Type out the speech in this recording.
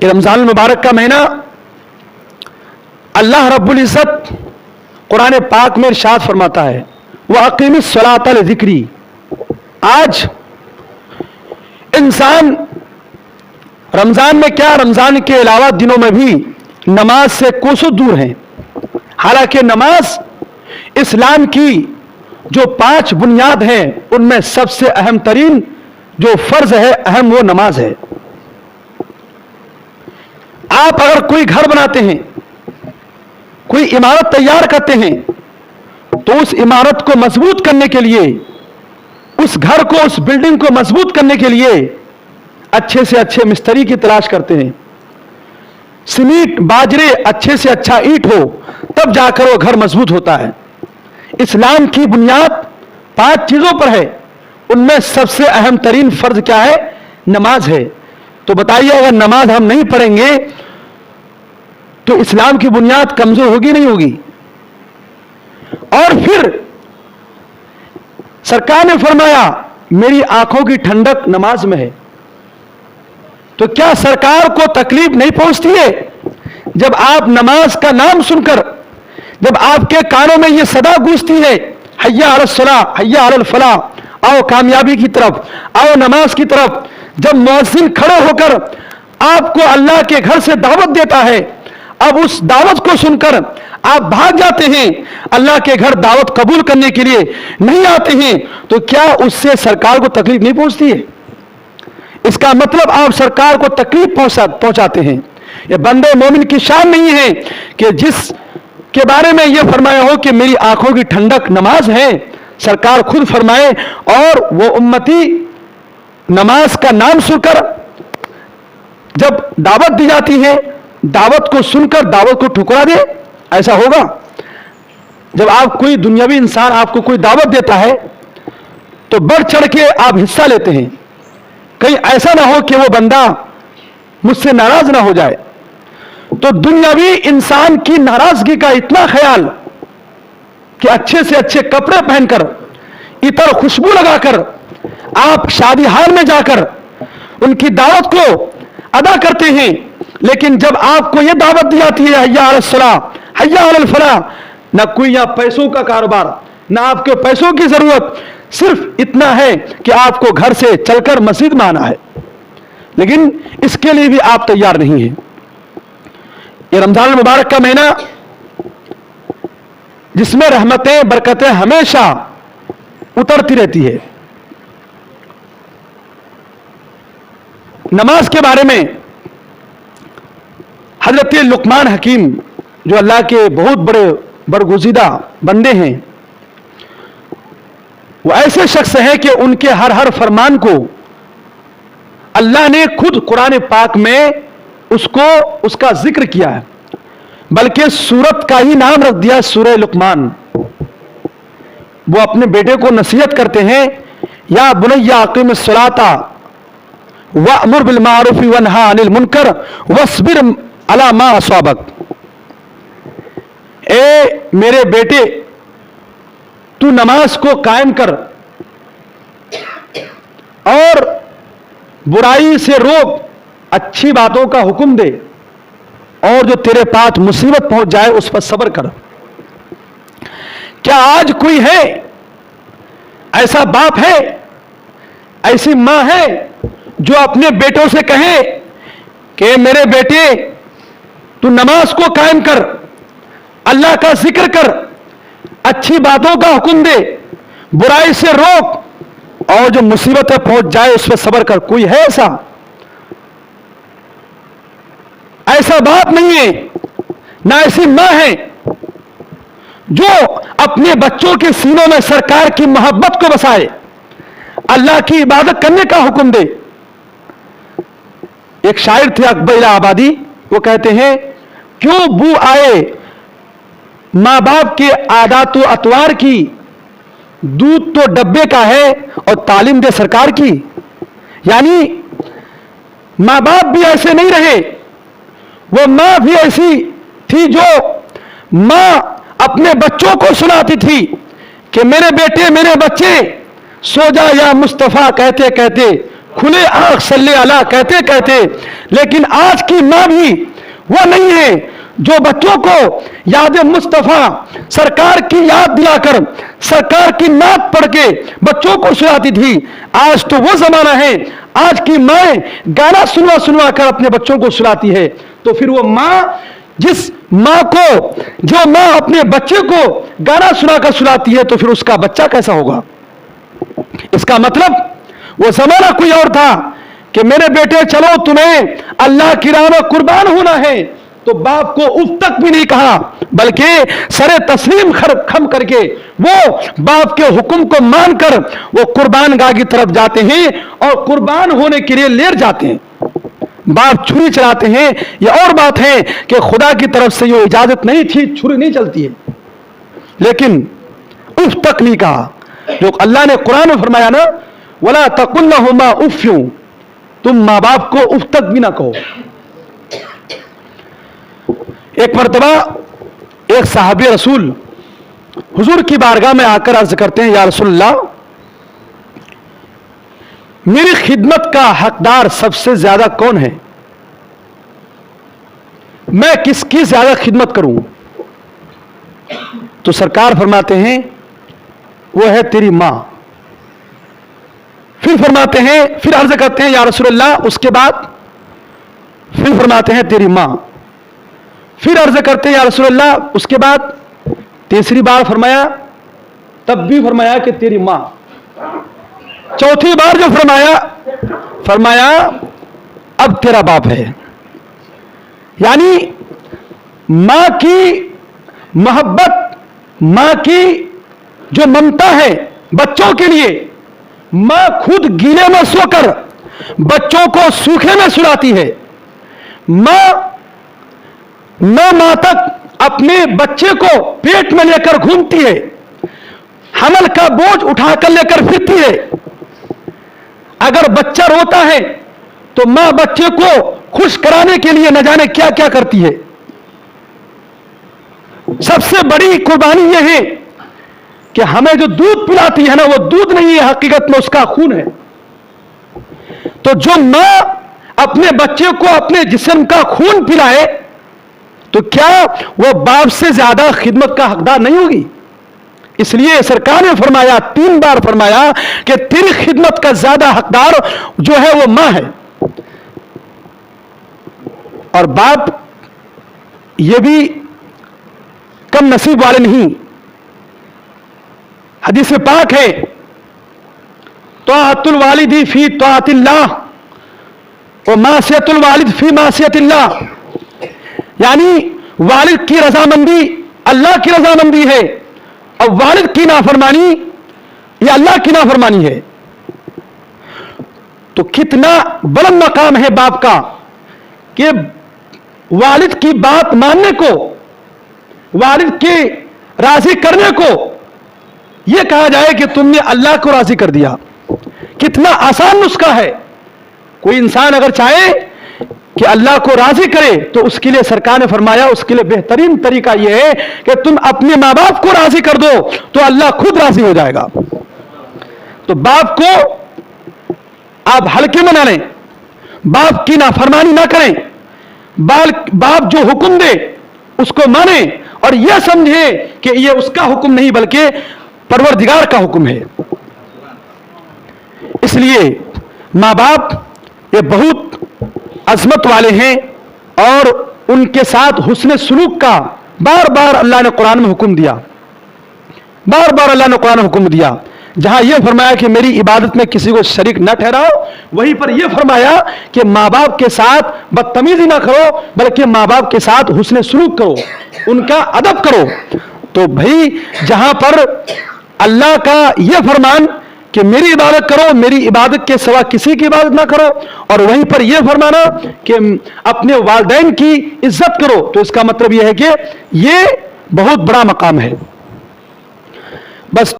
کہ رمضان المبارک کا مہینہ اللہ رب العزت قرآن پاک میں ارشاد فرماتا ہے وَأَقِمِ الصَّلَاةَ لِذِكْرِي. آج انسان رمضان میں کیا، رمضان کے علاوہ دنوں میں بھی نماز سے کوسوں دور ہیں. حالانکہ نماز اسلام کی جو 5 بنیاد ہیں ان میں سب سے اہم ترین جو فرض ہے، اہم وہ نماز ہے. آپ اگر کوئی گھر بناتے ہیں، کوئی عمارت تیار کرتے ہیں، تو اس عمارت کو مضبوط کرنے کے لیے، اس گھر کو، اس بلڈنگ کو مضبوط کرنے کے لیے اچھے سے اچھے مستری کی تلاش کرتے ہیں. سیمنٹ، باجرے، اچھے سے اچھا اینٹ ہو تب جا کر وہ گھر مضبوط ہوتا ہے. اسلام کی بنیاد 5 چیزوں پر ہے، ان میں سب سے اہم ترین فرض کیا ہے؟ نماز ہے. تو بتائیے اگر نماز ہم نہیں پڑھیں گے تو اسلام کی بنیاد کمزور ہوگی نہیں ہوگی؟ اور پھر سرکار نے فرمایا میری آنکھوں کی ٹھنڈک نماز میں ہے. تو کیا سرکار کو تکلیف نہیں پہنچتی ہے جب آپ نماز کا نام سن کر، جب آپ کے کانوں میں یہ صدا گونجتی ہے حی علی الصلاۃ، حی علی الفلاح، آؤ کامیابی کی طرف، آؤ نماز کی طرف، جب مؤذن کھڑے ہو کر آپ کو اللہ کے گھر سے دعوت دیتا ہے، اب اس دعوت کو سن کر آپ بھاگ جاتے ہیں، اللہ کے گھر دعوت قبول کرنے کے لیے نہیں آتے ہیں، تو کیا اس سے سرکار کو تکلیف نہیں پہنچتی ہے؟ اس کا مطلب آپ سرکار کو تکلیف پہنچاتے ہیں. یہ بندے مومن کی شان نہیں ہے کہ جس کے بارے میں یہ فرمایا ہو کہ میری آنکھوں کی ٹھنڈک نماز ہے. سرکار خود فرمائے اور وہ امتی نماز کا نام سن کر جب دعوت دی جاتی ہے، دعوت کو سن کر دعوت کو ٹھکرا دے. ایسا ہوگا؟ جب آپ کوئی دنیاوی انسان آپ کو کوئی دعوت دیتا ہے تو بڑھ چڑھ کے آپ حصہ لیتے ہیں، کہیں ایسا نہ ہو کہ وہ بندہ مجھ سے ناراض نہ ہو جائے. تو دنیاوی انسان کی ناراضگی کا اتنا خیال کہ اچھے سے اچھے کپڑے پہن کر، عطر خوشبو لگا کر آپ شادی ہال میں جا کر ان کی دعوت کو ادا کرتے ہیں، لیکن جب آپ کو یہ دعوت دی جاتی ہے حی علی الصلاۃ، حی علی الفلاح، نہ کوئی یہاں پیسوں کا کاروبار، نہ آپ کو پیسوں کی ضرورت، صرف اتنا ہے کہ آپ کو گھر سے چل کر مسجد میں آنا ہے، لیکن اس کے لیے بھی آپ تیار نہیں ہیں. یہ رمضان المبارک کا مہینہ جس میں رحمتیں، برکتیں ہمیشہ اترتی رہتی ہے. نماز کے بارے میں حضرت لقمان حکیم جو اللہ کے بہت بڑے برگزیدہ بندے ہیں، وہ ایسے شخص ہیں کہ ان کے ہر فرمان کو اللہ نے خود قرآن پاک میں اس کا ذکر کیا ہے، بلکہ سورت کا ہی نام رکھ دیا سورہ لقمان. وہ اپنے بیٹے کو نصیحت کرتے ہیں یا بنی اقیم الصلاۃ وامر بالمعروف وانہی عن المنکر واصبر علی ما اصابک. اے میرے بیٹے تو نماز کو قائم کر اور برائی سے روک، اچھی باتوں کا حکم دے، اور جو تیرے پاس مصیبت پہنچ جائے اس پر صبر کر. کیا آج کوئی ہے ایسا باپ ہے، ایسی ماں ہے جو اپنے بیٹوں سے کہے کہ میرے بیٹے تو نماز کو قائم کر، اللہ کا ذکر کر، اچھی باتوں کا حکم دے، برائی سے روک، اور جو مصیبتیں پہنچ جائے اس پہ صبر کر؟ کوئی ہے ایسا؟ ایسا باپ نہیں ہے، نہ ایسی ماں ہے جو اپنے بچوں کے سینوں میں سرکار کی محبت کو بسائے، اللہ کی عبادت کرنے کا حکم دے. ایک شاعر تھے اکبر الہ آبادی، وہ کہتے ہیں کیوں بو آئے ماں باپ کے عادات و اطوار کی، دودھ تو ڈبے کا ہے اور تعلیم دے سرکار کی. یعنی ماں باپ بھی ایسے نہیں رہے، وہ ماں بھی ایسی تھی جو ماں اپنے بچوں کو سناتی تھی کہ میرے بیٹے، میرے بچے، سو جا یا مصطفیٰ کہتے کہتے کھلے آنکھ صلی اللہ کہتے کہتے، لیکن آج کی ماں بھی وہ نہیں ہے جو بچوں کو یاد مصطفیٰ سرکار کی یاد دلا کر سرکار کی نعت پڑھ کے بچوں کو سلاتی تھی۔ آج تو وہ زمانہ ہے، آج کی مائیں گانا سنوا سنوا کر اپنے بچوں کو سلاتی ہے۔ تو پھر وہ ماں، جس ماں کو، جو ماں اپنے بچے کو گانا سنا کر سلاتی ہے، تو پھر اس کا بچہ کیسا ہوگا؟ اس کا مطلب وہ زمانہ کوئی اور تھا کہ میرے بیٹے چلو تمہیں اللہ کی راہ میں قربان ہونا ہے، تو باپ کو اف تک بھی نہیں کہا، بلکہ سر تسلیم خم کر کے وہ باپ کے حکم کو مان کر وہ قربان گاہ کی طرف جاتے ہیں اور قربان ہونے کے لیے لیر جاتے ہیں۔ باپ چھری چلاتے ہیں، یہ اور بات ہے کہ خدا کی طرف سے یہ اجازت نہیں تھی، چھری نہیں چلتی ہے، لیکن اف تک نہیں کہا۔ جو اللہ نے قرآن میں فرمایا نا، وَلَا تَقُلْ لَهُمَا اُفٍّ، تم ماں باپ کو اف تک بھی نہ کہو۔ ایک مرتبہ ایک صحابی رسول حضور کی بارگاہ میں آ کر عرض کرتے ہیں، یا رسول اللہ، میری خدمت کا حقدار سب سے زیادہ کون ہے؟ میں کس کی زیادہ خدمت کروں؟ تو سرکار فرماتے ہیں وہ ہے تیری ماں۔ پھر فرماتے ہیں، پھر عرض کرتے ہیں یا رسول اللہ اس کے بعد؟ پھر فرماتے ہیں تیری ماں۔ پھر عرض کرتے ہیں یا رسول اللہ اس کے بعد؟ تیسری بار فرمایا، تب بھی فرمایا کہ تیری ماں۔ چوتھی بار جو فرمایا اب تیرا باپ ہے۔ یعنی ماں کی محبت، ماں کی جو ممتا ہے بچوں کے لیے، ماں خود گیلے میں سو کر بچوں کو سوکھے میں سلاتی ہے۔ ماں 9 ماہ تک اپنے بچے کو پیٹ میں لے کر گھومتی ہے، حمل کا بوجھ اٹھا کر لے کر پھرتی ہے۔ اگر بچہ روتا ہے تو ماں بچے کو خوش کرانے کے لیے نہ جانے کیا کیا کرتی ہے۔ سب سے بڑی قربانی یہ ہے کہ ہمیں جو دودھ پلاتی ہے نا، وہ دودھ نہیں ہے، حقیقت میں اس کا خون ہے۔ تو جو ماں اپنے بچے کو اپنے جسم کا خون پلائے تو کیا وہ باپ سے زیادہ خدمت کا حقدار نہیں ہوگی؟ اس لیے سرکار نے فرمایا، 3 بار فرمایا کہ تیری خدمت کا زیادہ حقدار جو ہے وہ ماں ہے۔ اور باپ یہ بھی کم نصیب والے نہیں۔ حدیث پاک ہے، طاعت الوالد فی طاعت اللہ و معصیت الوالد فی معصیت اللہ۔ یعنی والد کی رضامندی اللہ کی رضامندی ہے، اور والد کی نافرمانی یہ اللہ کی نافرمانی ہے۔ تو کتنا بلند مقام ہے باپ کا کہ والد کی بات ماننے کو، والد کے راضی کرنے کو یہ کہا جائے کہ تم نے اللہ کو راضی کر دیا۔ کتنا آسان نسخہ ہے۔ کوئی انسان اگر چاہے کہ اللہ کو راضی کرے تو اس کے لیے سرکار نے فرمایا اس کے لیے بہترین طریقہ یہ ہے کہ تم اپنے ماں باپ کو راضی کر دو تو اللہ خود راضی ہو جائے گا۔ تو باپ کو آپ ہلکے میں نہ لیں، باپ کی نافرمانی نہ کریں، باپ جو حکم دے اس کو مانیں اور یہ سمجھیں کہ یہ اس کا حکم نہیں بلکہ پروردگار کا حکم ہے۔ اس لیے ماں باپ یہ بہت عظمت والے ہیں، اور ان کے ساتھ حسن سلوک کا بار بار اللہ نے قرآن میں حکم دیا، بار بار اللہ نے قرآن میں حکم دیا۔ جہاں یہ فرمایا کہ میری عبادت میں کسی کو شریک نہ ٹھہراؤ، وہیں پر یہ فرمایا کہ ماں باپ کے ساتھ بدتمیزی نہ کرو بلکہ ماں باپ کے ساتھ حسن سلوک کرو، ان کا ادب کرو۔ تو بھائی جہاں پر اللہ کا یہ فرمان کہ میری عبادت کرو، میری عبادت کے سوا کسی کی عبادت نہ کرو، اور وہیں پر یہ فرمانا کہ اپنے والدین کی عزت کرو، تو اس کا مطلب یہ ہے کہ یہ بہت بڑا مقام ہے۔ بس